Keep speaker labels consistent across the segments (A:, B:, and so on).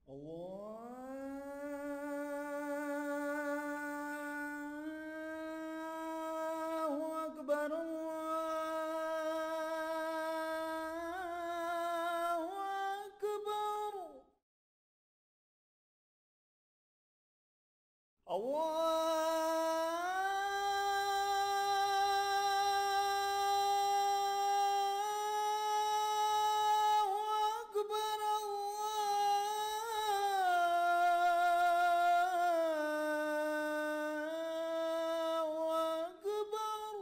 A: الله أكبر الله أكبر الله أكبر الله أكبر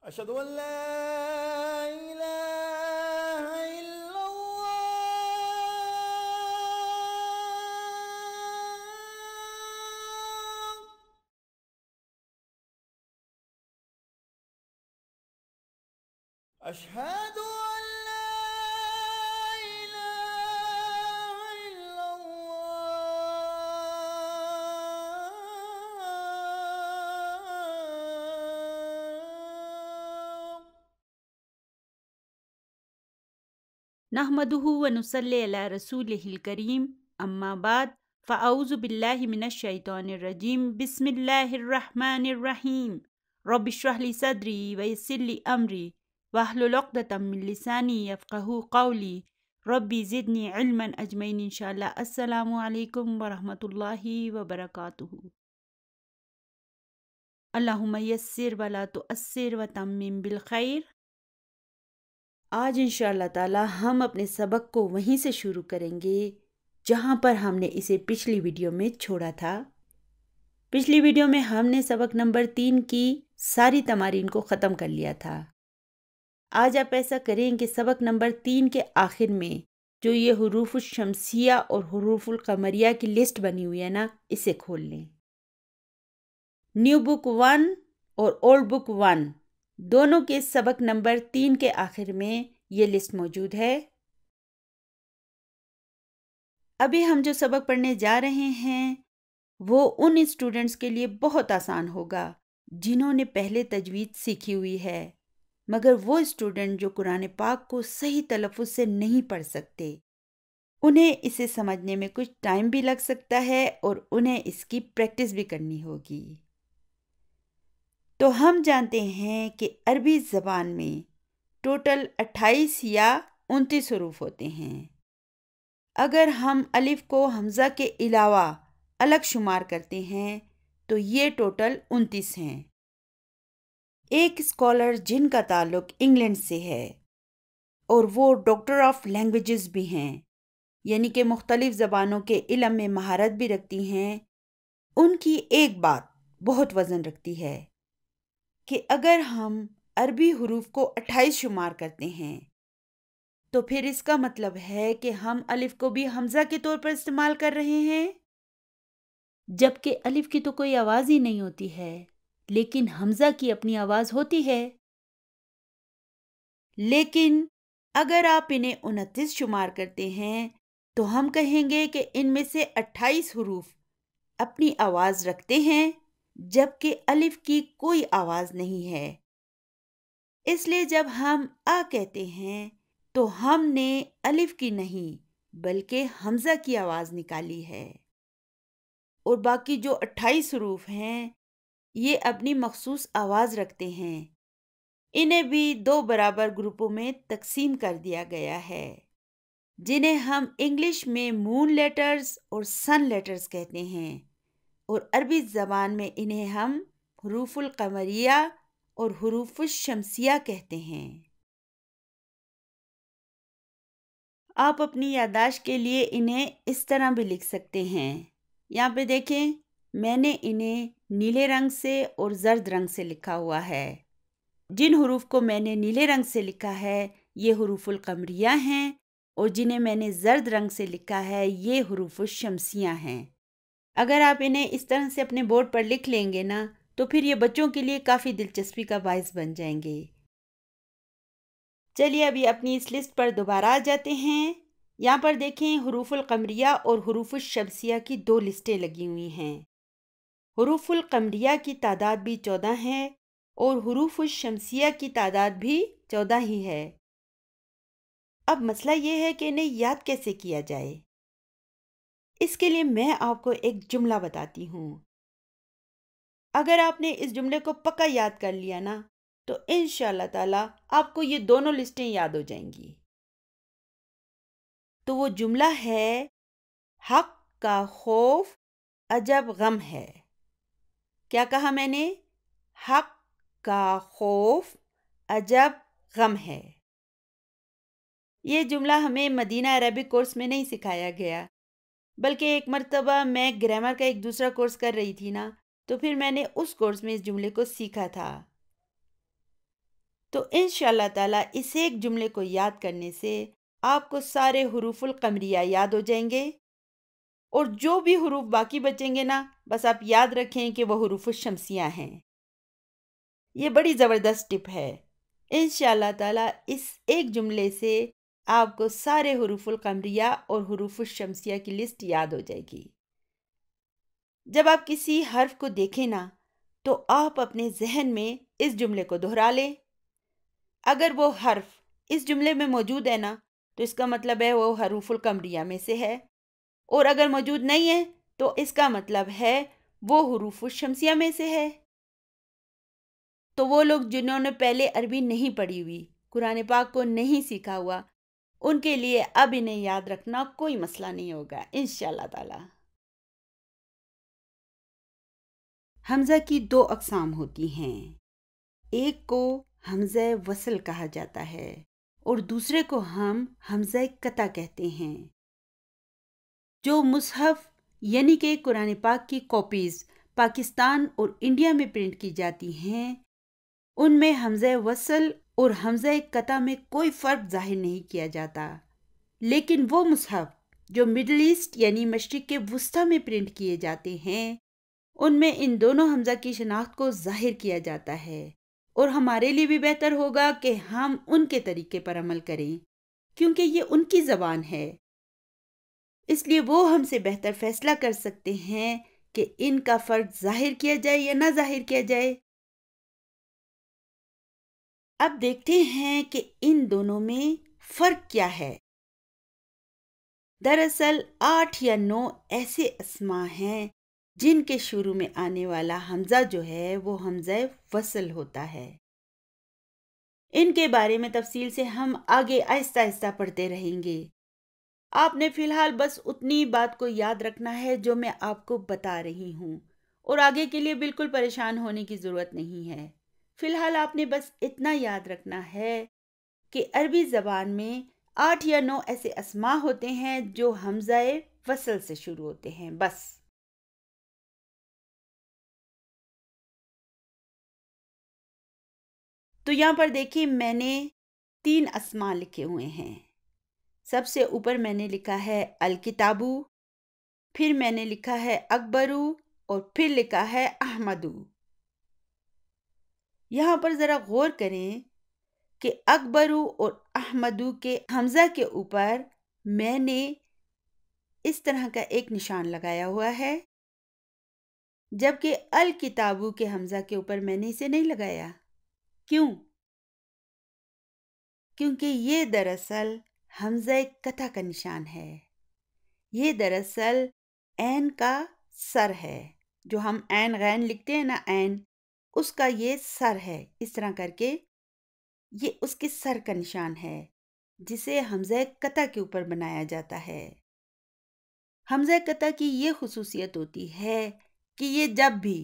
A: أشهد أن لا إله إلا الله أشهد أن لا إله إلا الله
B: نحمده ونصلی علی رسولہ الکریم اما بعد فاعوذ باللہ من الشیطان الرجیم بسم اللہ الرحمن الرحیم رب اشرح لی صدری ویسر لی امری واحلل عقدۃ من لسانی یفقہوا قولی ربی زدنی علما اجمعین انشاءاللہ۔ السلام علیکم ورحمۃ اللہ وبرکاتہ۔ اللہم یسر ولا تؤثر وتمم بالخیر۔ آج انشاءاللہ تعالی ہم اپنے سبق کو وہیں سے شروع کریں گے جہاں پر ہم نے اسے پچھلی ویڈیو میں چھوڑا تھا۔ پچھلی ویڈیو میں ہم نے سبق نمبر 3 کی ساری تمارین کو ختم کر لیا تھا۔ آج آپ ایسا کریں کہ سبق نمبر 3 کے آخر میں جو یہ حروف الشمسیہ اور حروف القمریہ کی لسٹ بنی ہوئی ہے نا، اسے کھول لیں۔ نیو بک 1 اور اولڈ بک 1 دونوں کے سبق نمبر 3 کے آخر میں یہ لسٹ موجود ہے۔ ابھی ہم جو سبق پڑھنے جا رہے ہیں وہ ان اسٹوڈنٹس کے لیے بہت آسان ہوگا جنہوں نے پہلے تجوید سیکھی ہوئی ہے، مگر وہ اسٹوڈنٹ جو قرآن پاک کو صحیح تلفظ سے نہیں پڑھ سکتے، انہیں اسے سمجھنے میں کچھ ٹائم بھی لگ سکتا ہے اور انہیں اس کی پریکٹس بھی کرنی ہوگی۔ تو ہم جانتے ہیں کہ عربی زبان میں ٹوٹل 28 یا 29 حروف ہوتے ہیں۔ اگر ہم الف کو حمزہ کے علاوہ الگ شمار کرتے ہیں تو یہ ٹوٹل 29 ہیں۔ ایک اسکالر جن کا تعلق انگلینڈ سے ہے اور وہ ڈاکٹر آف لینگویجز بھی ہیں، یعنی کہ مختلف زبانوں کے علم میں مہارت بھی رکھتی ہیں، ان کی ایک بات بہت وزن رکھتی ہے کہ اگر ہم عربی حروف کو 28 شمار کرتے ہیں تو پھر اس کا مطلب ہے کہ ہم الف کو بھی حمزہ کے طور پر استعمال کر رہے ہیں، جبکہ الف کی تو کوئی آواز ہی نہیں ہوتی ہے، لیکن حمزہ کی اپنی آواز ہوتی ہے۔ لیکن اگر آپ انہیں 29 شمار کرتے ہیں تو ہم کہیں گے کہ ان میں سے 28 حروف اپنی آواز رکھتے ہیں، جبکہ الف کی کوئی آواز نہیں ہے۔ اس لیے جب ہم آ کہتے ہیں تو ہم نے الف کی نہیں بلکہ حمزہ کی آواز نکالی ہے، اور باقی جو 28 حروف ہیں یہ اپنی مخصوص آواز رکھتے ہیں۔ انہیں بھی 2 برابر گروپوں میں تقسیم کر دیا گیا ہے، جنہیں ہم انگلش میں مون لیٹرز اور سن لیٹرز کہتے ہیں، اور عربی زبان میں انہیں ہم حروف القمریہ اور حروف الشمسیہ کہتے ہیں۔ آپ اپنی یادداشت کے لیے انہیں اس طرح بھی لکھ سکتے ہیں۔ یہاں پہ دیکھیں، میں نے انہیں نیلے رنگ سے اور زرد رنگ سے لکھا ہوا ہے۔ جن حروف کو میں نے نیلے رنگ سے لکھا ہے یہ حروف القمریہ ہیں، اور جنہیں میں نے زرد رنگ سے لکھا ہے یہ حروف الشمسیہ ہیں۔ اگر آپ انہیں اس طرح سے اپنے بورڈ پر لکھ لیں گے نا تو پھر یہ بچوں کے لیے کافی دلچسپی کا باعث بن جائیں گے۔ چلیے ابھی اپنی اس لسٹ پر دوبارہ آ جاتے ہیں۔ یہاں پر دیکھیں حروف القمریہ اور حروف الشمسیہ کی 2 لسٹیں لگی ہوئی ہیں۔ حروف القمریہ کی تعداد بھی 14 ہے اور حروف الشمسیہ کی تعداد بھی 14 ہی ہے۔ اب مسئلہ یہ ہے کہ انہیں یاد کیسے کیا جائے۔ اس کے لیے میں آپ کو ایک جملہ بتاتی ہوں۔ اگر آپ نے اس جملے کو پکا یاد کر لیا نا تو انشاءاللہ تعالی آپ کو یہ دونوں لسٹیں یاد ہو جائیں گی۔ تو وہ جملہ ہے، حق کا خوف عجب غم ہے۔ کیا کہا میں نے؟ حق کا خوف عجب غم ہے۔ یہ جملہ ہمیں مدینہ عربک کورس میں نہیں سکھایا گیا، بلکہ ایک مرتبہ میں گرامر کا ایک دوسرا کورس کر رہی تھی نا، تو پھر میں نے اس کورس میں اس جملے کو سیکھا تھا۔ تو انشاءاللہ تعالیٰ اس ایک جملے کو یاد کرنے سے آپ کو سارے حروف القمریہ یاد ہو جائیں گے، اور جو بھی حروف باقی بچیں گے نا، بس آپ یاد رکھیں کہ وہ حروف الشمسیہ ہیں۔ یہ بڑی زبردست ٹپ ہے۔ انشاءاللہ تعالیٰ اس ایک جملے سے آپ کو سارے حروف القمریہ اور حروف الشمسیہ کی لسٹ یاد ہو جائے گی۔ جب آپ کسی حرف کو دیکھیں نا تو آپ اپنے ذہن میں اس جملے کو دہرا لیں۔ اگر وہ حرف اس جملے میں موجود ہے نا تو اس کا مطلب ہے وہ حروف القمریہ میں سے ہے، اور اگر موجود نہیں ہے تو اس کا مطلب ہے وہ حروف الشمسیہ میں سے ہے۔ تو وہ لوگ جنہوں نے پہلے عربی نہیں پڑھی ہوئی، قرآن پاک کو نہیں سیکھا ہوا، ان کے لیے اب انہیں یاد رکھنا کوئی مسئلہ نہیں ہوگا انشاءاللہ تعالی۔ حمزہ کی دو اقسام ہوتی ہیں، ایک کو حمزہ وصل کہا جاتا ہے اور دوسرے کو ہم حمزہ قطع کہتے ہیں۔ جو مصحف یعنی کہ قرآن پاک کی کاپیز پاکستان اور انڈیا میں پرنٹ کی جاتی ہیں، ان میں حمزہ وصل اور حمزہ قطع میں کوئی فرق ظاہر نہیں کیا جاتا، لیکن وہ مصحف جو مڈل ایسٹ یعنی مشرق کے وسطی میں پرنٹ کیے جاتے ہیں، ان میں ان دونوں حمزہ کی شناخت کو ظاہر کیا جاتا ہے، اور ہمارے لیے بھی بہتر ہوگا کہ ہم ان کے طریقے پر عمل کریں، کیونکہ یہ ان کی زبان ہے، اس لیے وہ ہم سے بہتر فیصلہ کر سکتے ہیں کہ ان کا فرق ظاہر کیا جائے یا نہ ظاہر کیا جائے۔ اب دیکھتے ہیں کہ ان دونوں میں فرق کیا ہے۔ دراصل 8 یا 9 ایسے اسما ہیں جن کے شروع میں آنے والا حمزہ جو ہے وہ حمزہ وصل ہوتا ہے۔ ان کے بارے میں تفصیل سے ہم آگے آہستہ آہستہ پڑھتے رہیں گے۔ آپ نے فی الحال بس اتنی بات کو یاد رکھنا ہے جو میں آپ کو بتا رہی ہوں، اور آگے کے لیے بالکل پریشان ہونے کی ضرورت نہیں ہے۔ فی الحال آپ نے بس اتنا یاد رکھنا ہے کہ عربی زبان میں 8 یا 9 ایسے اسما ہوتے ہیں جو حمزہ وصل سے شروع ہوتے ہیں، بس۔ تو یہاں پر دیکھیں میں نے 3 اسما لکھے ہوئے ہیں۔ سب سے اوپر میں نے لکھا ہے الکتابو، پھر میں نے لکھا ہے اکبرو، اور پھر لکھا ہے احمدو۔ یہاں پر ذرا غور کریں کہ اکبرو اور احمدو کے حمزہ کے اوپر میں نے اس طرح کا ایک نشان لگایا ہوا ہے، جبکہ الکتابو کے حمزہ کے اوپر میں نے اسے نہیں لگایا۔ کیوں؟ کیونکہ یہ دراصل حمزہ قطع کا نشان ہے۔ یہ دراصل عین کا سر ہے، جو ہم عین غین لکھتے ہیں نا، عین، اس کا یہ سر ہے، اس طرح کر کے یہ اس کے سر کا نشان ہے جسے حمزہ قطع کے اوپر بنایا جاتا ہے۔ حمزہ قطع کی یہ خصوصیت ہوتی ہے کہ یہ جب بھی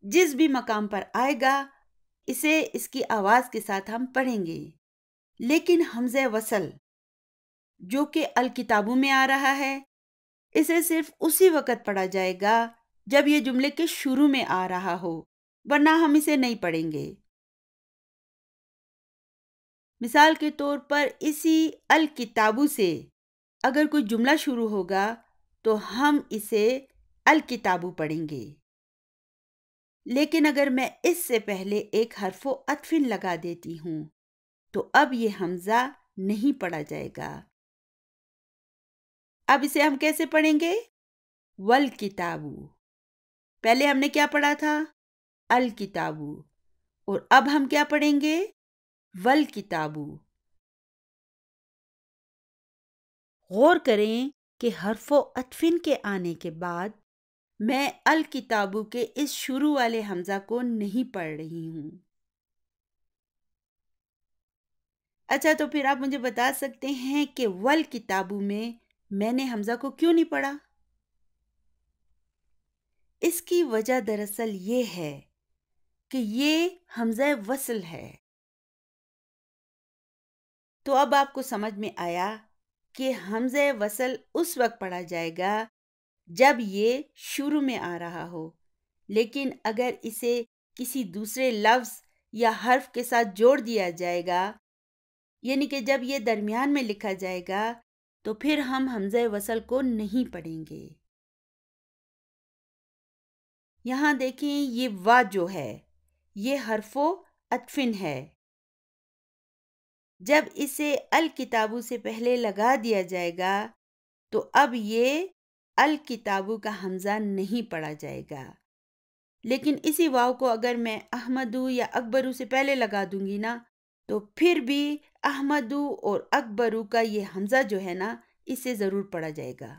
B: جس بھی مقام پر آئے گا اسے اس کی آواز کے ساتھ ہم پڑھیں گے، لیکن حمزہ وصل جو کہ الکتابوں میں آ رہا ہے اسے صرف اسی وقت پڑھا جائے گا جب یہ جملے کے شروع میں آ رہا ہو، ورنہ ہم اسے نہیں پڑھیں گے۔ مثال کے طور پر اسی الکتابو سے اگر کوئی جملہ شروع ہوگا تو ہم اسے الکتابو پڑھیں گے، لیکن اگر میں اس سے پہلے ایک حرف عطف لگا دیتی ہوں تو اب یہ حمزہ نہیں پڑھا جائے گا۔ اب اسے ہم کیسے پڑھیں گے؟ والکتابو۔ پہلے ہم نے کیا پڑھا تھا؟ الکتابو، اور اب ہم کیا پڑھیں گے؟ والکتابو۔ غور کریں کہ حرف و عطفن کے آنے کے بعد میں الکتابو کے اس شروع والے حمزہ کو نہیں پڑھ رہی ہوں۔ اچھا، تو پھر آپ مجھے بتا سکتے ہیں کہ والکتابو میں نے حمزہ کو کیوں نہیں پڑھا؟ اس کی وجہ دراصل یہ ہے کہ یہ حمزہ وصل ہے۔ تو اب آپ کو سمجھ میں آیا کہ حمزہ وصل اس وقت پڑھا جائے گا جب یہ شروع میں آ رہا ہو، لیکن اگر اسے کسی دوسرے لفظ یا حرف کے ساتھ جوڑ دیا جائے گا، یعنی کہ جب یہ درمیان میں لکھا جائے گا، تو پھر ہم حمزہ وصل کو نہیں پڑھیں گے۔ یہاں دیکھیں، یہ وا جو ہے یہ حرف و عطفن ہے۔ جب اسے الکتابو سے پہلے لگا دیا جائے گا تو اب یہ الکتابو کا حمزہ نہیں پڑھا جائے گا، لیکن اسی واو کو اگر میں احمدو یا اکبرو سے پہلے لگا دوں گی نا، تو پھر بھی احمدو اور اکبرو کا یہ حمزہ جو ہے نا، اسے ضرور پڑھا جائے گا۔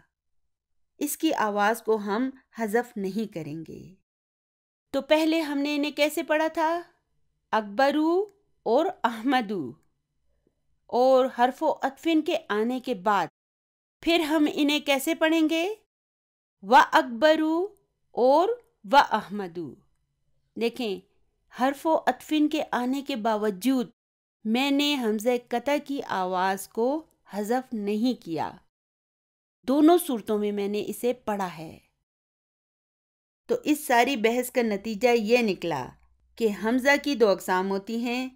B: اس کی آواز کو ہم حذف نہیں کریں گے۔ تو پہلے ہم نے انہیں کیسے پڑھا تھا؟ اکبرو اور احمدو، اور حرف و عطفن کے آنے کے بعد پھر ہم انہیں کیسے پڑھیں گے؟ و اکبرو اور و احمدو۔ دیکھیں، حرف و عطفن کے آنے کے باوجود میں نے حمزہ قطع کی آواز کو حذف نہیں کیا، دونوں صورتوں میں نے اسے پڑھا ہے۔ تو اس ساری بحث کا نتیجہ یہ نکلا کہ حمزہ کی دو اقسام ہوتی ہیں،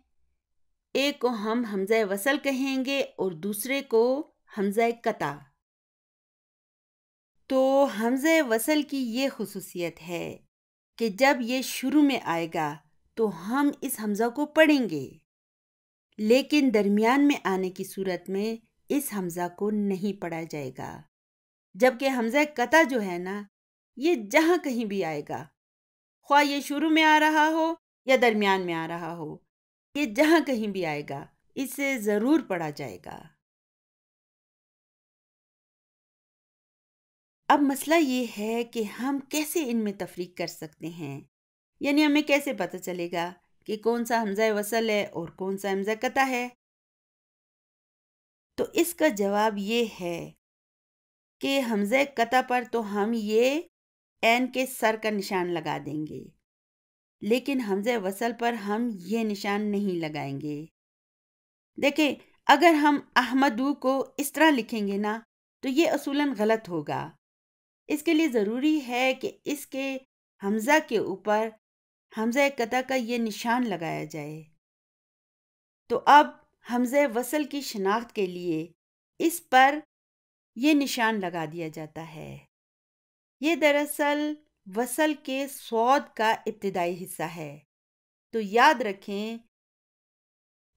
B: ایک کو ہم حمزہ وصل کہیں گے اور دوسرے کو حمزہ قطع۔ تو حمزہ وصل کی یہ خصوصیت ہے کہ جب یہ شروع میں آئے گا تو ہم اس حمزہ کو پڑھیں گے، لیکن درمیان میں آنے کی صورت میں اس حمزہ کو نہیں پڑھا جائے گا، جبکہ حمزہ قطع جو ہے نا، یہ جہاں کہیں بھی آئے گا، خواہ یہ شروع میں آ رہا ہو یا درمیان میں آ رہا ہو، یہ جہاں کہیں بھی آئے گا اسے ضرور پڑھا جائے گا۔ اب مسئلہ یہ ہے کہ ہم کیسے ان میں تفریق کر سکتے ہیں، یعنی ہمیں کیسے پتہ چلے گا کہ کون سا حمزہ وصل ہے اور کون سا حمزہ قطع ہے؟ تو اس کا جواب یہ ہے کہ حمزہ قطع پر تو ہم یہ عین کے سر کا نشان لگا دیں گے، لیکن حمزہ وصل پر ہم یہ نشان نہیں لگائیں گے۔ دیکھیں، اگر ہم احمدو کو اس طرح لکھیں گے نا تو یہ اصولاً غلط ہوگا۔ اس کے لیے ضروری ہے کہ اس کے حمزہ کے اوپر حمزہ قطع کا یہ نشان لگایا جائے۔ تو اب حمزہ وصل کی شناخت کے لیے اس پر یہ نشان لگا دیا جاتا ہے۔ یہ دراصل وصل کے صاد کا ابتدائی حصہ ہے۔ تو یاد رکھیں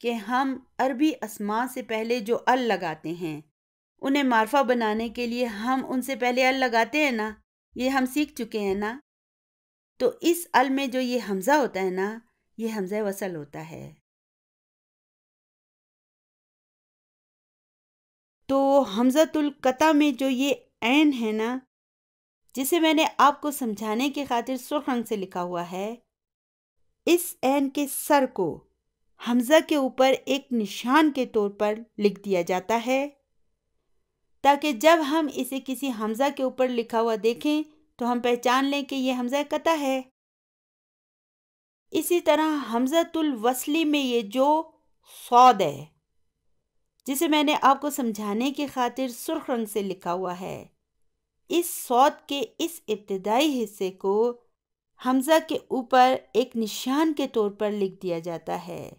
B: کہ ہم عربی اسماء سے پہلے جو ال لگاتے ہیں، انہیں معرفہ بنانے کے لیے ہم ان سے پہلے ال لگاتے ہیں نا، یہ ہم سیکھ چکے ہیں نا۔ تو اس ال میں جو یہ حمزہ ہوتا ہے نا، یہ حمزہ وصل ہوتا ہے۔ تو حمزۃ القطع میں جو یہ عین ہے نا، جسے میں نے آپ کو سمجھانے کی خاطر سرخ رنگ سے لکھا ہوا ہے، اس عین کے سر کو حمزہ کے اوپر ایک نشان کے طور پر لکھ دیا جاتا ہے، تاکہ جب ہم اسے کسی حمزہ کے اوپر لکھا ہوا دیکھیں تو ہم پہچان لیں کہ یہ حمزہ قطع ہے۔ اسی طرح حمزۃ الوصلی میں یہ جو صاد ہے، جسے میں نے آپ کو سمجھانے کی خاطر سرخ رنگ سے لکھا ہوا ہے، اس صاد کے اس ابتدائی حصے کو حمزہ کے اوپر ایک نشان کے طور پر لکھ دیا جاتا ہے۔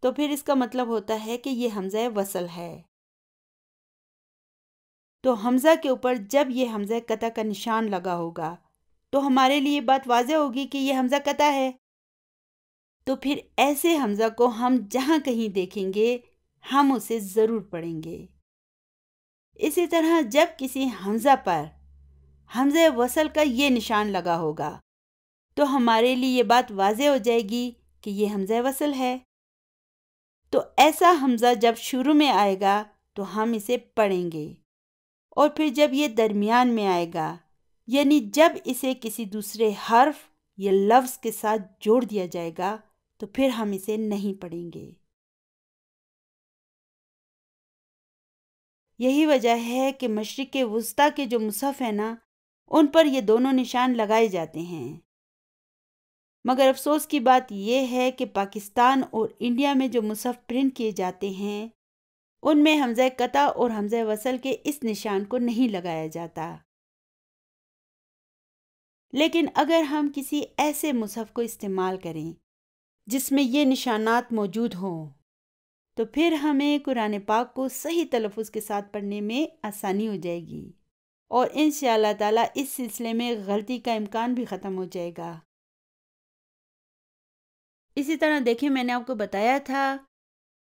B: تو پھر اس کا مطلب ہوتا ہے کہ یہ حمزہ وصل ہے۔ تو حمزہ کے اوپر جب یہ حمزہ قطع کا نشان لگا ہوگا تو ہمارے لیے بات واضح ہوگی کہ یہ حمزہ قطع ہے۔ تو پھر ایسے حمزہ کو ہم جہاں کہیں دیکھیں گے ہم اسے ضرور پڑھیں گے۔ اسی طرح جب کسی حمزہ پر حمزہ وصل کا یہ نشان لگا ہوگا تو ہمارے لیے یہ بات واضح ہو جائے گی کہ یہ حمزہ وصل ہے۔ تو ایسا حمزہ جب شروع میں آئے گا تو ہم اسے پڑھیں گے، اور پھر جب یہ درمیان میں آئے گا، یعنی جب اسے کسی دوسرے حرف یا لفظ کے ساتھ جوڑ دیا جائے گا، تو پھر ہم اسے نہیں پڑھیں گے۔ یہی وجہ ہے کہ مشرق وسطیٰ کے جو مصحف ہیں نا، ان پر یہ دونوں نشان لگائے جاتے ہیں۔ مگر افسوس کی بات یہ ہے کہ پاکستان اور انڈیا میں جو مصحف پرنٹ کیے جاتے ہیں، ان میں حمزہ قطع اور حمزہ وصل کے اس نشان کو نہیں لگایا جاتا۔ لیکن اگر ہم کسی ایسے مصحف کو استعمال کریں جس میں یہ نشانات موجود ہوں، تو پھر ہمیں قرآن پاک کو صحیح تلفظ کے ساتھ پڑھنے میں آسانی ہو جائے گی، اور انشاءاللہ تعالیٰ اس سلسلے میں غلطی کا امکان بھی ختم ہو جائے گا۔ اسی طرح دیکھیں، میں نے آپ کو بتایا تھا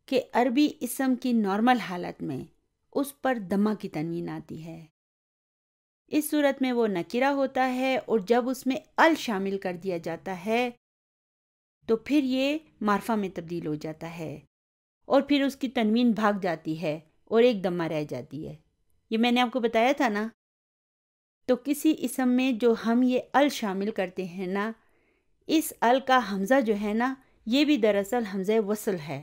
B: کہ عربی اسم کی نارمل حالت میں اس پر دمہ کی تنوین آتی ہے۔ اس صورت میں وہ نکرہ ہوتا ہے، اور جب اس میں ال شامل کر دیا جاتا ہے تو پھر یہ معرفہ میں تبدیل ہو جاتا ہے، اور پھر اس کی تنوین بھاگ جاتی ہے اور ایک دمہ رہ جاتی ہے۔ یہ میں نے آپ کو بتایا تھا نا۔ تو کسی اسم میں جو ہم یہ ال شامل کرتے ہیں نا، اس ال کا حمزہ جو ہے نا، یہ بھی دراصل حمزہ وصل ہے۔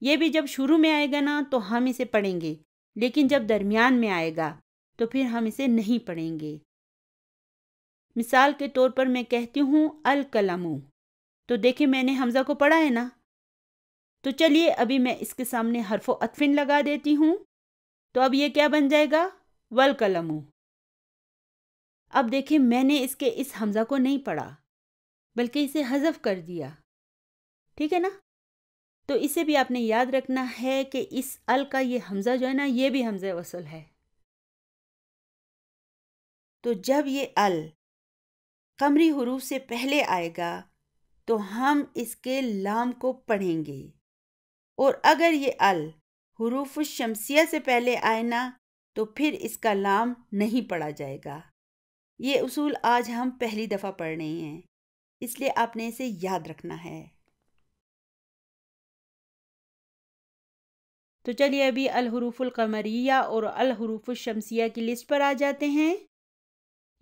B: یہ بھی جب شروع میں آئے گا نا تو ہم اسے پڑھیں گے، لیکن جب درمیان میں آئے گا تو پھر ہم اسے نہیں پڑھیں گے۔ مثال کے طور پر میں کہتی ہوں القلم، تو دیکھیں میں نے حمزہ کو پڑھا ہے نا، تو چلیے ابھی میں اس کے سامنے حرف و عطفن لگا دیتی ہوں، تو اب یہ کیا بن جائے گا؟ والقلم۔ اب دیکھیں میں نے اس حمزہ کو نہیں پڑھا، بلکہ اسے حذف کر دیا، ٹھیک ہے نا؟ تو اسے بھی آپ نے یاد رکھنا ہے کہ اس ال کا یہ حمزہ جو ہے نا، یہ بھی حمزہ وصل ہے۔ تو جب یہ ال قمری حروف سے پہلے آئے گا تو ہم اس کے لام کو پڑھیں گے، اور اگر یہ ال حروف الشمسیہ سے پہلے آئے نا تو پھر اس کا لام نہیں پڑھا جائے گا۔ یہ اصول آج ہم پہلی دفعہ پڑھ رہے ہیں، اس لیے آپ نے اسے یاد رکھنا ہے۔ تو چلیے ابھی الحروف القمریہ اور الحروف الشمسیہ کی لسٹ پر آ جاتے ہیں۔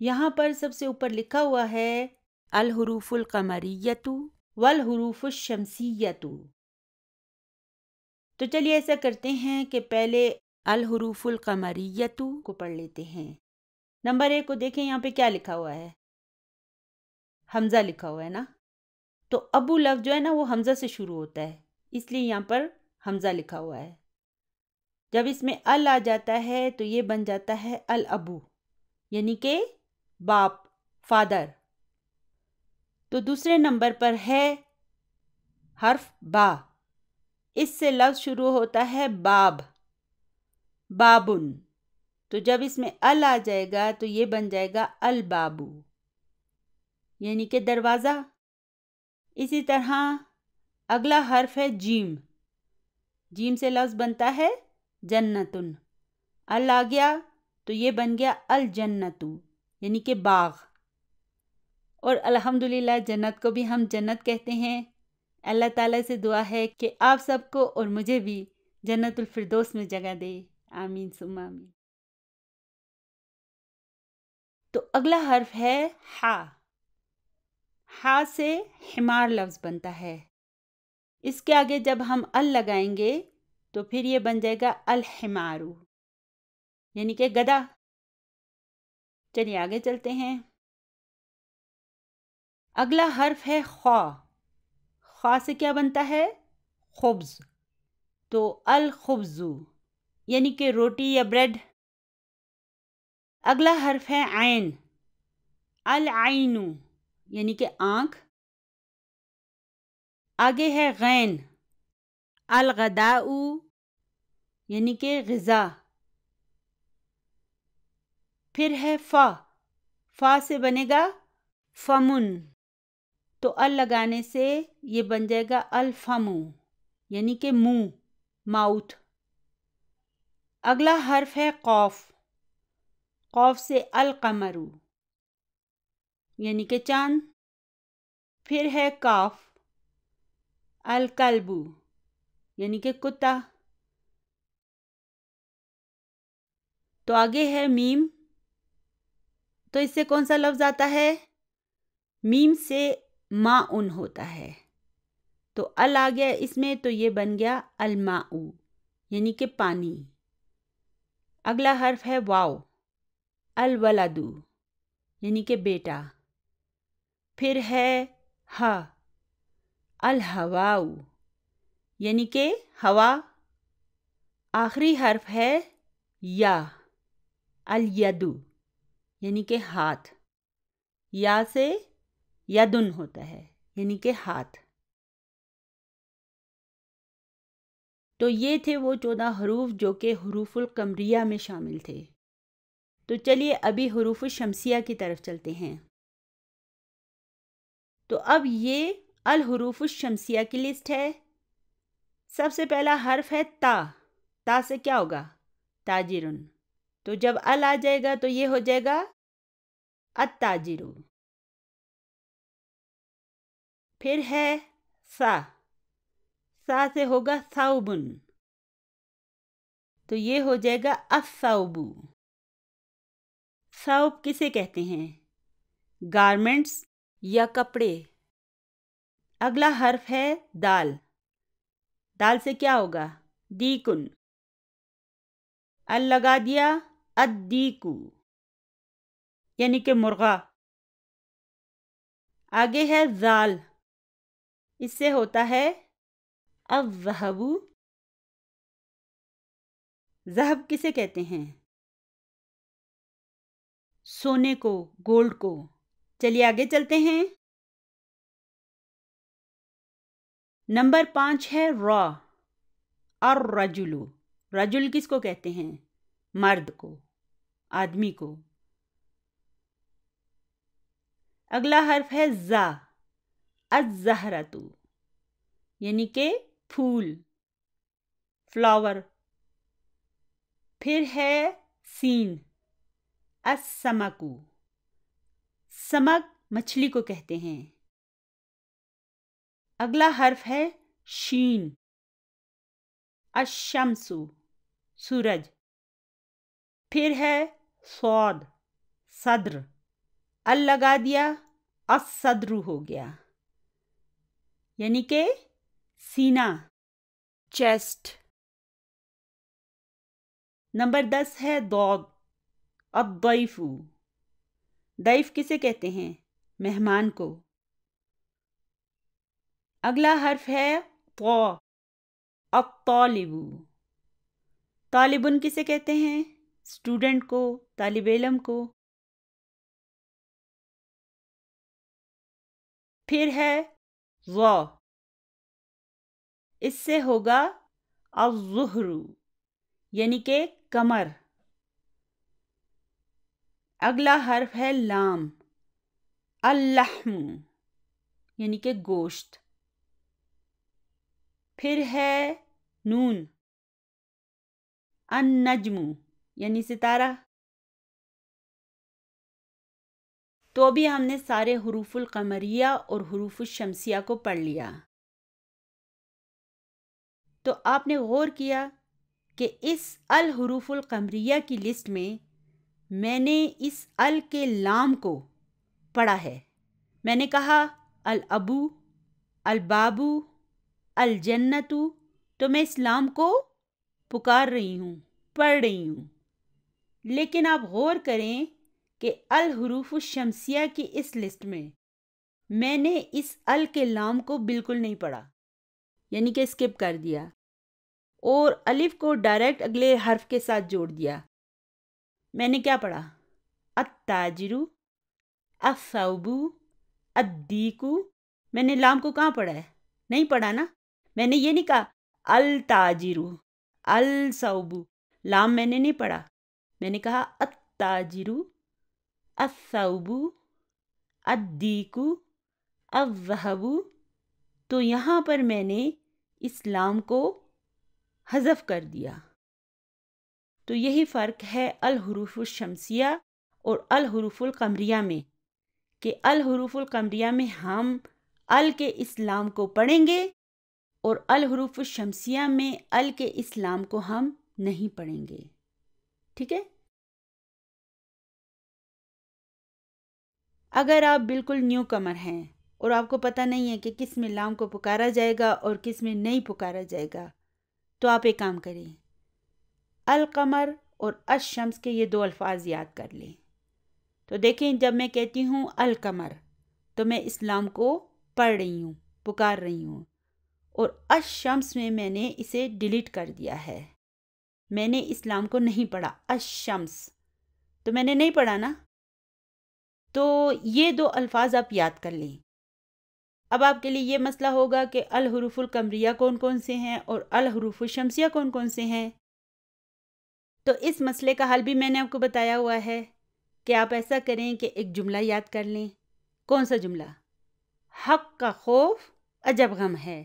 B: یہاں پر سب سے اوپر لکھا ہوا ہے الحروف القمریۃ والحروف الشمسیۃ۔ تو چلیے ایسا کرتے ہیں کہ پہلے الحروف القمریۃ کو پڑھ لیتے ہیں۔ نمبر 1 کو دیکھیں، یہاں پہ کیا لکھا ہوا ہے؟ حمزہ لکھا ہوا ہے نا، تو ابو لفظ جو ہے نا وہ حمزہ سے شروع ہوتا ہے، اس لیے یہاں پر حمزہ لکھا ہوا ہے۔ جب اس میں ال آ جاتا ہے تو یہ بن جاتا ہے الابو، یعنی کہ باپ، فادر۔ تو دوسرے نمبر پر ہے حرف با، اس سے لفظ شروع ہوتا ہے باب، بابن۔ تو جب اس میں ال آ جائے گا تو یہ بن جائے گا البابو، یعنی کہ دروازہ۔ اسی طرح اگلا حرف ہے جیم، جیم سے لفظ بنتا ہے جنتن، ال آ گیا تو یہ بن گیا الجنت، یعنی کہ باغ۔ اور الحمدللہ جنت کو بھی ہم جنت کہتے ہیں۔ اللہ تعالیٰ سے دعا ہے کہ آپ سب کو اور مجھے بھی جنت الفردوس میں جگہ دے، آمین ثم آمین۔ تو اگلا حرف ہے ہا، ہا سے حمار لفظ بنتا ہے۔ اس کے آگے جب ہم ال لگائیں گے تو پھر یہ بن جائے گا الحمارو، یعنی کہ گدھا۔ چلیے آگے چلتے ہیں۔ اگلا حرف ہے خوا، خوا سے کیا بنتا ہے؟ خبز، تو الخبز یعنی کہ روٹی یا بریڈ۔ اگلا حرف ہے عین، العین یعنی کہ آنکھ۔ آگے ہے غین، الغداء یعنی کہ غذا۔ پھر ہے فا، فا سے بنے گا فمن، تو ال لگانے سے یہ بن جائے گا الفمو، یعنی کہ منہ، ماؤتھ۔ اگلا حرف ہے قوف، قوف سے القمرو یعنی کہ چاند۔ پھر ہے کاف، الکلبو یعنی کہ کتا۔ تو آگے ہے میم. تو اس سے کون سا لفظ آتا ہے؟ میم سے ماؤن ہوتا ہے. تو ال آ گیا اس میں، تو یہ بن گیا الماء، یعنی کہ پانی. اگلا حرف ہے واو. الولد، یعنی کہ بیٹا. پھر ہے ہا. الہواء، یعنی کہ ہوا. آخری حرف ہے یا. الید، یعنی کہ ہاتھ. یا سے یدن ہوتا ہے، یعنی کہ ہاتھ. تو یہ تھے وہ 14 حروف جو کہ حروف القمریہ میں شامل تھے. تو چلیے ابھی حروف الشمسیہ کی طرف چلتے ہیں. تو اب یہ الحروف الشمسیہ کی لسٹ ہے. سب سے پہلا حرف ہے تا. تا سے کیا ہوگا؟ تاجرن. تو جب ال آ جائے گا تو یہ ہو جائے گا التاجر. پھر ہے سا. سا سے ہوگا ثوبن. تو یہ ہو جائے گا الثوب. ثوب کسے کہتے ہیں؟ گارمنٹس یا کپڑے. اگلا حرف ہے دال. دال سے کیا ہوگا؟ دیکن. ال لگا دیا الدیکو، یعنی کہ مرغا. آگے ہے زال. اس سے ہوتا ہے الذہب. ذہب کسے کہتے ہیں؟ سونے کو، گولڈ کو. چلیے آگے چلتے ہیں. نمبر 5 ہے را. الرجل. رجل کس کو کہتے ہیں؟ مرد کو، آدمی کو. اگلا حرف ہے زا. الزہرۃ، یعنی کہ پھول، فلاور. پھر ہے سین. السمک. سمک مچھلی کو کہتے ہیں. اگلا حرف ہے شین. الشمس، سورج. پھر ہے صاد. صدر. ال لگا دیا الصدر ہو گیا، یعنی کہ سینہ، چیسٹ. نمبر 10 ہے ضاد. الضیف. ضیف کسے کہتے ہیں؟ مہمان کو. اگلا حرف ہے طا. الطالب. طالبن کسے کہتے ہیں؟ اسٹوڈنٹ کو، طالب علم کو. پھر ہے ظا. اس سے ہوگا الظہر، یعنی کہ کمر. اگلا حرف ہے لام. اللحم، یعنی کہ گوشت. پھر ہے نون. النجم، یعنی ستارہ. تو بھی ہم نے سارے حروف القمریہ اور حروف الشمسیہ کو پڑھ لیا. تو آپ نے غور کیا کہ اس الحروف القمریہ کی لسٹ میں نے اس ال کے لام کو پڑھا ہے. میں نے کہا الابو، البابو، الجنت. تو میں اس لام کو پکار رہی ہوں، پڑھ رہی ہوں. لیکن آپ غور کریں کہ الحروف الشمسیہ کی اس لسٹ میں نے اس ال کے لام کو بالکل نہیں پڑھا، یعنی کہ اسکپ کر دیا، اور الف کو ڈائریکٹ اگلے حرف کے ساتھ جوڑ دیا. میں نے کیا پڑھا؟ التاجر، الثوب، الدیک. میں نے لام کو کہاں پڑھا ہے؟ نہیں پڑھا نا. میں نے یہ نہیں کہا التاجر، الثوب. لام میں نے نہیں پڑھا. میں نے کہا التاجر، الثوب، الدیک، الذہب. تو یہاں پر میں نے اس لام کو حذف کر دیا. تو یہی فرق ہے الحروف الشمسیہ اور الحروف القمریہ میں، کہ الحروف القمریہ میں ہم ال کے اسلام کو پڑھیں گے اور الحروف الشمسیہ میں ال کے اسلام کو ہم نہیں پڑھیں گے. ٹھیک ہے؟ اگر آپ بالکل نیو کمر ہیں اور آپ کو پتہ نہیں ہے کہ کس میں لام کو پکارا جائے گا اور کس میں نہیں پکارا جائے گا، تو آپ ایک کام کریں، القمر اور الشمس کے یہ 2 الفاظ یاد کر لیں۔ تو دیکھیں، جب میں کہتی ہوں القمر تو میں اس لام کو پڑھ رہی ہوں، پکار رہی ہوں، اور الشمس میں نے اسے ڈیلیٹ کر دیا ہے، میں نے اس لام کو نہیں پڑھا، الشمس تو میں نے نہیں پڑھا نا۔ تو یہ 2 الفاظ آپ یاد کر لیں۔ اب آپ کے لیے یہ مسئلہ ہوگا کہ الحروف القمریہ کون کون سے ہیں اور الحروف الشمسیہ کون کون سے ہیں۔ تو اس مسئلے کا حل بھی میں نے آپ کو بتایا ہوا ہے کہ آپ ایسا کریں کہ ایک جملہ یاد کر لیں۔ کون سا جملہ؟ حق کا خوف عجب غم ہے۔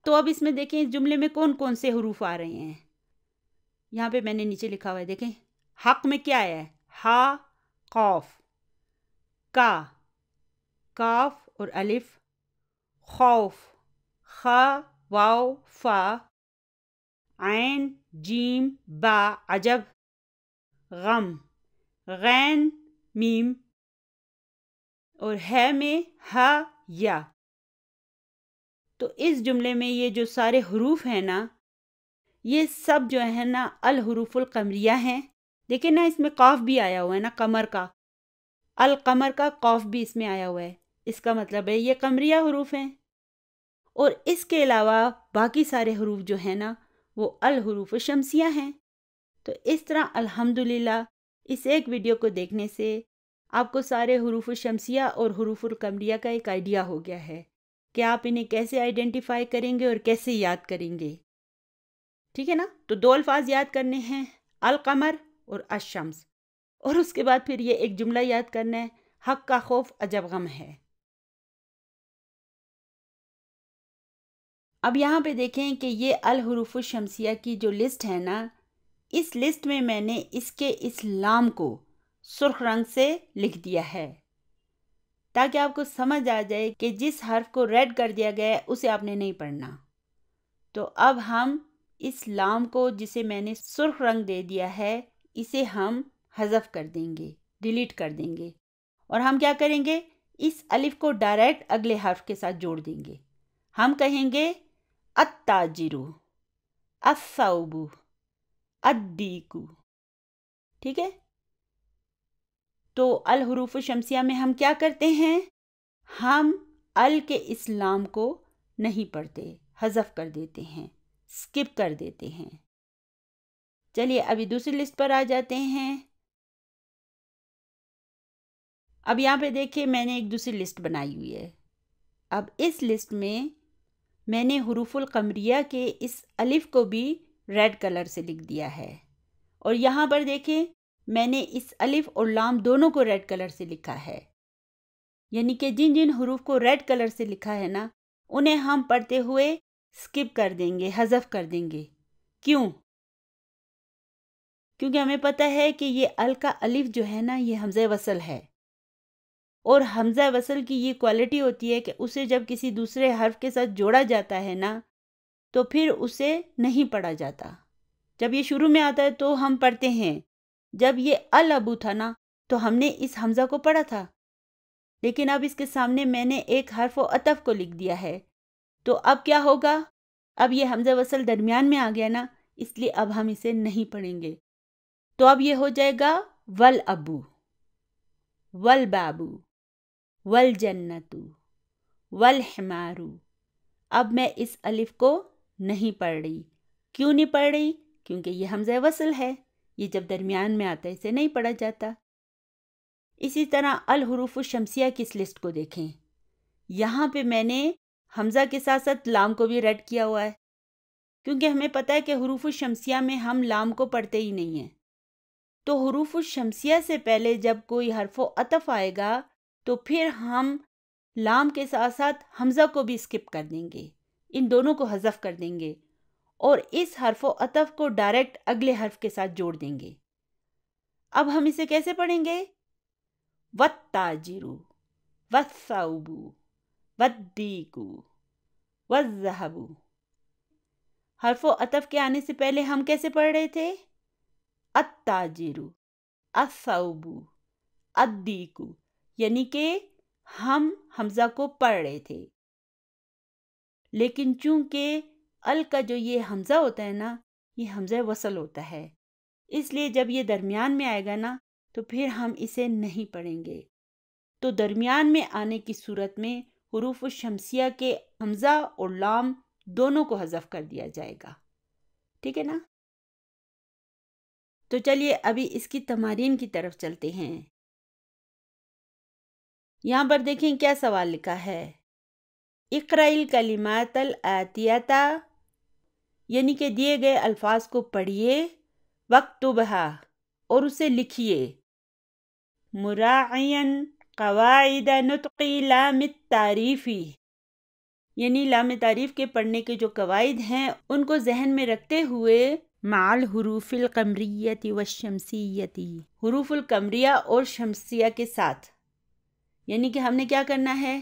B: تو اب اس میں دیکھیں اس جملے میں کون کون سے حروف آ رہے ہیں۔ یہاں پہ میں نے نیچے لکھا ہوا ہے، دیکھیں حق میں کیا ہے، ہا، قوف، کا، کاف اور الف، خوف، خا، واو، فا، عین، جیم، با، عجب، غم، غین، میم، اور ہے میں ہا، یا۔ تو اس جملے میں یہ جو سارے حروف ہیں نا، یہ سب جو ہے نا الحروف القمریہ ہیں۔ دیکھیں نا، اس میں قاف بھی آیا ہوا ہے نا، قمر کا، القمر کا قاف بھی اس میں آیا ہوا ہے، اس کا مطلب ہے یہ قمریہ حروف ہیں۔ اور اس کے علاوہ باقی سارے حروف جو ہیں نا وہ الحروف شمسیہ ہیں۔ تو اس طرح الحمدللہ اس ایک ویڈیو کو دیکھنے سے آپ کو سارے حروف شمسیہ اور حروف القمریہ کا ایک آئیڈیا ہو گیا ہے کہ آپ انہیں کیسے آئیڈینٹیفائی کریں گے اور کیسے یاد کریں گے، ٹھیک ہے نا؟ تو 2 الفاظ یاد کرنے ہیں، القمر اور الشمس، اور اس کے بعد پھر یہ ایک جملہ یاد کرنا ہے، حق کا خوف عجب غم ہے۔ اب یہاں پہ دیکھیں کہ یہ الحروف الشمسیہ کی جو لسٹ ہے نا، اس لسٹ میں نے اس کے اس لام کو سرخ رنگ سے لکھ دیا ہے تاکہ آپ کو سمجھ آ جائے کہ جس حرف کو ریڈ کر دیا گیا ہے اسے آپ نے نہیں پڑھنا۔ تو اب ہم اس لام کو جسے میں نے سرخ رنگ دے دیا ہے اسے ہم حذف کر دیں گے، ڈیلیٹ کر دیں گے، اور ہم کیا کریں گے، اس الف کو ڈائریکٹ اگلے حرف کے ساتھ جوڑ دیں گے۔ ہم کہیں گے التاجر، الثوب، الدیک، ٹھیک ہے؟ تو الحروف شمسیہ میں ہم کیا کرتے ہیں، ہم ال کے اسلام کو نہیں پڑھتے، حذف کر دیتے ہیں، سکپ کر دیتے ہیں۔ چلیے ابھی دوسری لسٹ پر آ جاتے ہیں۔ اب یہاں پہ دیکھیں میں نے ایک دوسری لسٹ بنائی ہوئی ہے۔ اب اس لسٹ میں نے حروف القمریہ کے اس الف کو بھی ریڈ کلر سے لکھ دیا ہے، اور یہاں پر دیکھیں میں نے اس الف اور لام دونوں کو ریڈ کلر سے لکھا ہے، یعنی کہ جن جن حروف کو ریڈ کلر سے لکھا ہے نا انہیں ہم پڑھتے ہوئے سکپ کر دیں گے، حذف کر دیں گے۔ کیوں؟ کیونکہ ہمیں پتہ ہے کہ یہ ال کا الف جو ہے نا یہ حمزہ وصل ہے، اور حمزہ وصل کی یہ کوالٹی ہوتی ہے کہ اسے جب کسی دوسرے حرف کے ساتھ جوڑا جاتا ہے نا تو پھر اسے نہیں پڑھا جاتا۔ جب یہ شروع میں آتا ہے تو ہم پڑھتے ہیں، جب یہ الابو تھا نا تو ہم نے اس حمزہ کو پڑھا تھا، لیکن اب اس کے سامنے میں نے ایک حرف و عطف کو لکھ دیا ہے، تو اب کیا ہوگا، اب یہ حمزہ وصل درمیان میں آ گیا نا، اس لیے اب ہم اسے نہیں پڑھیں گے۔ تو اب یہ ہو جائے گا والابو، والبابو، والجنت، والحمار۔ اب میں اس الف کو نہیں پڑھ رہی۔ کیوں نہیں پڑھ رہی؟ کیونکہ یہ حمزہ وصل ہے، یہ جب درمیان میں آتا ہے اسے نہیں پڑھا جاتا۔ اسی طرح الحروف الشمسیہ کی اس لسٹ کو دیکھیں، یہاں پہ میں نے حمزہ کے ساتھ ساتھ لام کو بھی ریڈ کیا ہوا ہے، کیونکہ ہمیں پتہ ہے کہ حروف الشمسیہ میں ہم لام کو پڑھتے ہی نہیں ہیں۔ تو حروف الشمسیہ سے پہلے جب کوئی حرف و عطف آئے گا تو پھر ہم لام کے ساتھ ساتھ حمزہ کو بھی سکپ کر دیں گے، ان دونوں کو حذف کر دیں گے، اور اس حرف و عطف کو ڈائریکٹ اگلے حرف کے ساتھ جوڑ دیں گے۔ اب ہم اسے کیسے پڑھیں گے؟ والتاجر، والثوب، والدیک، والذہب۔ حرف و عطف کے آنے سے پہلے ہم کیسے پڑھ رہے تھے؟ التاجر، الثوب، الدیک، یعنی کہ ہم حمزہ کو پڑھ رہے تھے، لیکن چونکہ ال کا جو یہ حمزہ ہوتا ہے نا، یہ حمزہ وصل ہوتا ہے، اس لیے جب یہ درمیان میں آئے گا نا تو پھر ہم اسے نہیں پڑھیں گے. تو درمیان میں آنے کی صورت میں حروف الشمسیہ کے حمزہ اور لام دونوں کو حذف کر دیا جائے گا. ٹھیک ہے نا؟ تو چلیے ابھی اس کی تمارین کی طرف چلتے ہیں. یہاں پر دیکھیں کیا سوال لکھا ہے. اقرأ الکلمات الآتیۃ، یعنی کہ دیے گئے الفاظ کو پڑھیے، واکتبھا، اور اسے لکھیے، مراعیا قواعد نطق لام التعریف، یعنی لام تعریف کے پڑھنے کے جو قواعد ہیں ان کو ذہن میں رکھتے ہوئے، مع الحروف القمریۃ والشمسیۃ، حروف القمریہ اور شمسیہ کے ساتھ. یعنی کہ ہم نے کیا کرنا ہے،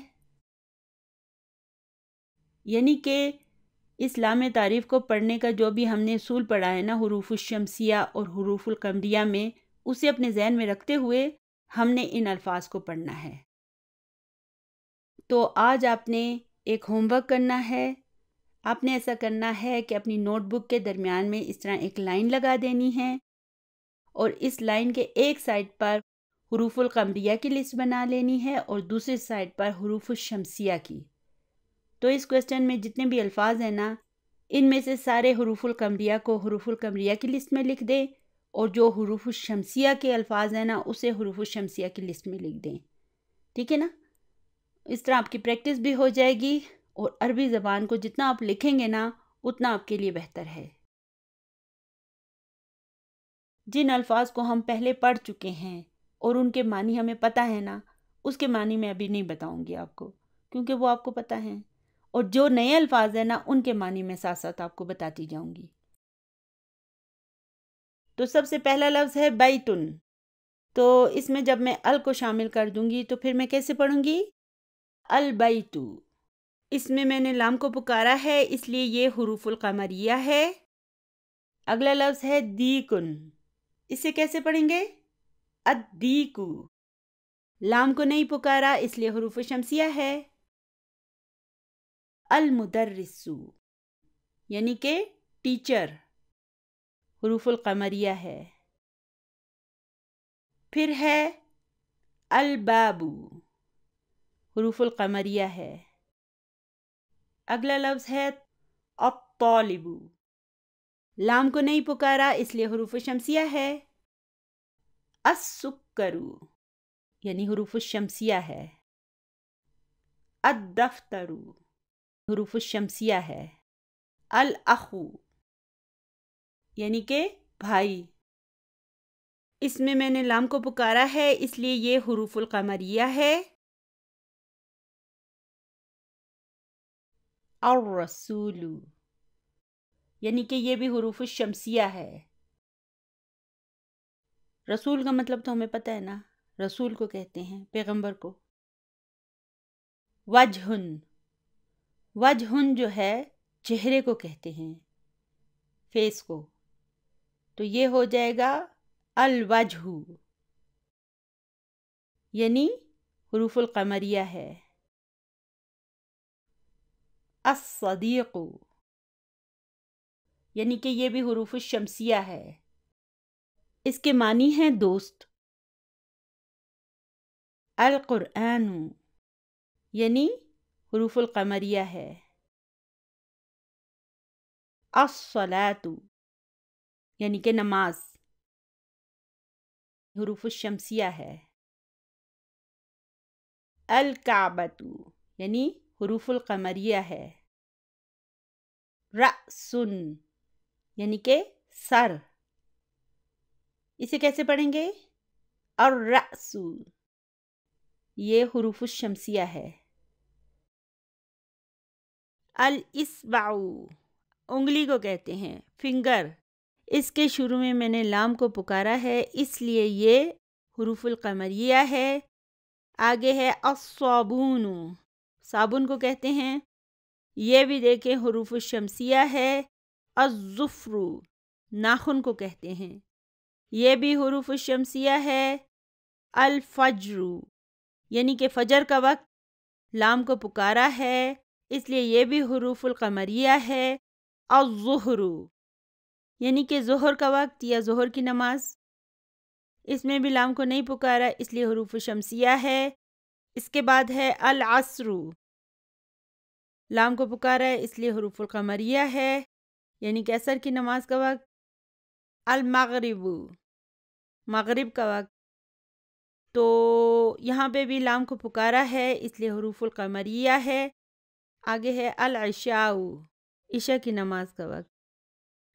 B: یعنی کہ اس لام تعریف کو پڑھنے کا جو بھی ہم نے اصول پڑھا ہے نا حروف الشمسیہ اور حروف القمریہ میں، اسے اپنے ذہن میں رکھتے ہوئے ہم نے ان الفاظ کو پڑھنا ہے. تو آج آپ نے ایک ہوم ورک کرنا ہے. آپ نے ایسا کرنا ہے کہ اپنی نوٹ بک کے درمیان میں اس طرح ایک لائن لگا دینی ہے، اور اس لائن کے ایک سائڈ پر حروف القمریہ کی لسٹ بنا لینی ہے اور دوسری سائڈ پر حروف الشمسیہ کی. تو اس کوسچن میں جتنے بھی الفاظ ہیں نا، ان میں سے سارے حروف القمریہ کو حروف القمریہ کی لسٹ میں لکھ دیں، اور جو حروف الشمسیہ کے الفاظ ہیں نا اسے حروف الشمسیہ کی لسٹ میں لکھ دیں. ٹھیک ہے نا؟ اس طرح آپ کی پریکٹس بھی ہو جائے گی، اور عربی زبان کو جتنا آپ لکھیں گے نا اتنا آپ کے لیے بہتر ہے. جن الفاظ کو ہم پہلے پڑھ چکے ہیں اور ان کے معنی ہمیں پتہ ہے نا، اس کے معنی میں ابھی نہیں بتاؤں گی آپ کو، کیونکہ وہ آپ کو پتہ ہیں. اور جو نئے الفاظ ہیں نا ان کے معنی میں ساتھ ساتھ آپ کو بتاتی جاؤں گی. تو سب سے پہلا لفظ ہے بیتن. تو اس میں جب میں ال کو شامل کر دوں گی تو پھر میں کیسے پڑھوں گی؟ البیت. اس میں نے لام کو پکارا ہے، اس لیے یہ حروف القمریہ ہے. اگلا لفظ ہے دیکن. اسے کیسے پڑھیں گے؟ الدیکو. لام کو نہیں پکارا اس لیے حروف شمسیہ ہے. المدرس، یعنی کہ ٹیچر، حروف القمریہ ہے. پھر ہے الباب، حروف القمریہ ہے. اگلا لفظ ہے الطالب. لام کو نہیں پکارا اس لیے حروف شمسیہ ہے. السکر، یعنی حروف الشمسیہ ہے. الدفتر، حروف الشمسیہ ہے. الاخو، یعنی کہ بھائی. اس میں نے لام کو پکارا ہے اس لیے یہ حروف القمریہ ہے. الرسول، یعنی کہ یہ بھی حروف الشمسیہ ہے. رسول کا مطلب تو ہمیں پتہ ہے نا، رسول کو کہتے ہیں پیغمبر کو. وجہن، وجہن جو ہے چہرے کو کہتے ہیں، فیس کو. تو یہ ہو جائے گا الوجہ، یعنی حروف القمریہ ہے. الصدیق، یعنی کہ یہ بھی حروف الشمسیہ ہے. اس کے معنی ہیں دوست. القرآن، یعنی حروف القمریہ ہے. الصلاۃ، یعنی کہ نماز، حروف الشمسیہ ہے. الکعبۃ، یعنی حروف القمریہ ہے. رأس، یعنی کہ سر. اسے کیسے پڑھیں گے؟ الرأس، یہ حروف الشمسیہ ہے. الاصبع، انگلی کو کہتے ہیں، فنگر. اس کے شروع میں نے لام کو پکارا ہے اس لیے یہ حروف القمریہ ہے. آگے ہے الصابون، صابن کو کہتے ہیں، یہ بھی دیکھیں حروف الشمسیہ ہے. الظفر، ناخن کو کہتے ہیں، یہ بھی حروف الشمسیہ ہے. الفجر، یعنی کہ فجر کا وقت لام کو پکارا ہے، اس لیے یہ بھی حروف القمریہ ہے۔ الظہر یعنی کہ ظہر کا وقت یا ظہر کی نماز، اس میں بھی لام کو نہیں پکارا، اس لیے حروف شمسیہ ہے۔ اس کے بعد ہے العصر، لام کو پکارا ہے اس لیے حروف القمریہ ہے، یعنی کہ عصر کی نماز کا وقت۔ المغرب، مغرب کا وقت، تو یہاں پہ بھی لام کو پکارا ہے اس لیے حروف القمریہ ہے۔ آگے ہے العشاء، عشاء کی نماز کا وقت،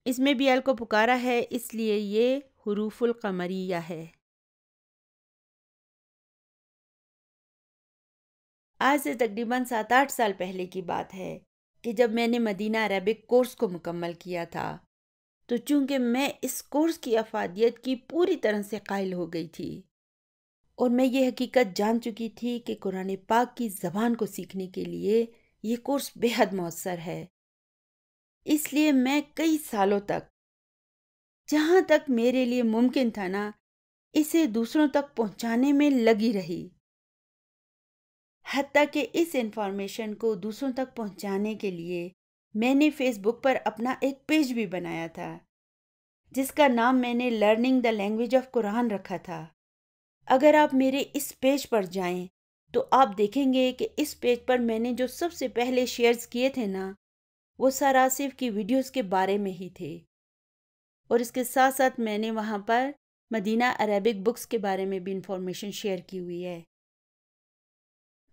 B: اس میں بھی ال کو پکارا ہے اس لیے یہ حروف القمریہ ہے۔ آج سے تقریباً 7-8 سال پہلے کی بات ہے کہ جب میں نے مدینہ عربک کورس کو مکمل کیا تھا، تو چونکہ میں اس کورس کی افادیت کی پوری طرح سے قائل ہو گئی تھی اور میں یہ حقیقت جان چکی تھی کہ قرآن پاک کی زبان کو سیکھنے کے لیے یہ کورس بے حد مؤثر ہے، اس لیے میں کئی سالوں تک جہاں تک میرے لیے ممکن تھا نا اسے دوسروں تک پہنچانے میں لگی رہی، حتیٰ کہ اس انفارمیشن کو دوسروں تک پہنچانے کے لیے میں نے فیس بک پر اپنا ایک پیج بھی بنایا تھا جس کا نام میں نے لرننگ دا لینگویج آف قرآن رکھا تھا۔ اگر آپ میرے اس پیج پر جائیں تو آپ دیکھیں گے کہ اس پیج پر میں نے جو سب سے پہلے شیئرز کیے تھے نا وہ سر آصف کی ویڈیوز کے بارے میں ہی تھے، اور اس کے ساتھ ساتھ میں نے وہاں پر مدینہ عربک بکس کے بارے میں بھی انفارمیشن شیئر کی ہوئی ہے۔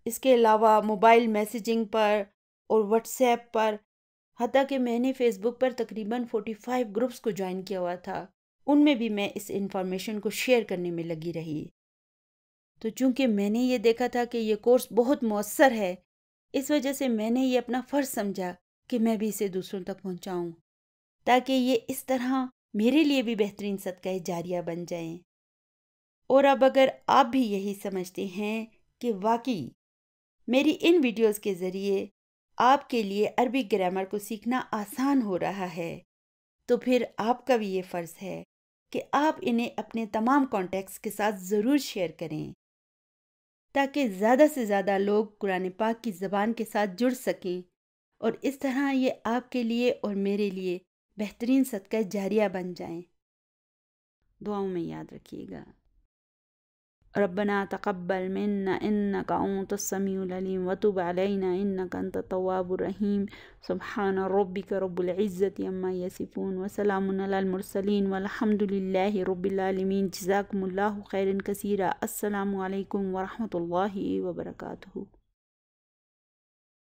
B: اس کے علاوہ موبائل میسیجنگ پر اور واٹس ایپ پر، حتیٰ کہ میں نے فیس بک پر تقریباً 45 گروپس کو جوائن کیا ہوا تھا، ان میں بھی میں اس انفارمیشن کو شیئر کرنے میں لگی رہی۔ تو چونکہ میں نے یہ دیکھا تھا کہ یہ کورس بہت مؤثر ہے، اس وجہ سے میں نے یہ اپنا فرض سمجھا کہ میں بھی اسے دوسروں تک پہنچاؤں تاکہ یہ اس طرح میرے لیے بھی بہترین صدقہ جاریہ بن جائیں۔ اور اب اگر آپ بھی یہی سمجھتے ہیں کہ واقعی میری ان ویڈیوز کے ذریعے آپ کے لیے عربی گرامر کو سیکھنا آسان ہو رہا ہے، تو پھر آپ کا بھی یہ فرض ہے کہ آپ انہیں اپنے تمام کانٹیکٹس کے ساتھ ضرور شیئر کریں تاکہ زیادہ سے زیادہ لوگ قرآن پاک کی زبان کے ساتھ جڑ سکیں، اور اس طرح یہ آپ کے لیے اور میرے لیے بہترین صدقہ جاریہ بن جائیں۔ دعاؤں میں یاد رکھیے گا۔ ربنا تقبل منا انك انت السميع العليم وتب علينا انك انت التواب الرحيم سبحان ربك رب العزة عما يصفون وسلام على المرسلين والحمد لله رب العالمين۔ جزاكم الله خيرا كثيرا۔ السلام علیکم ورحمۃ اللہ وبرکاتہ۔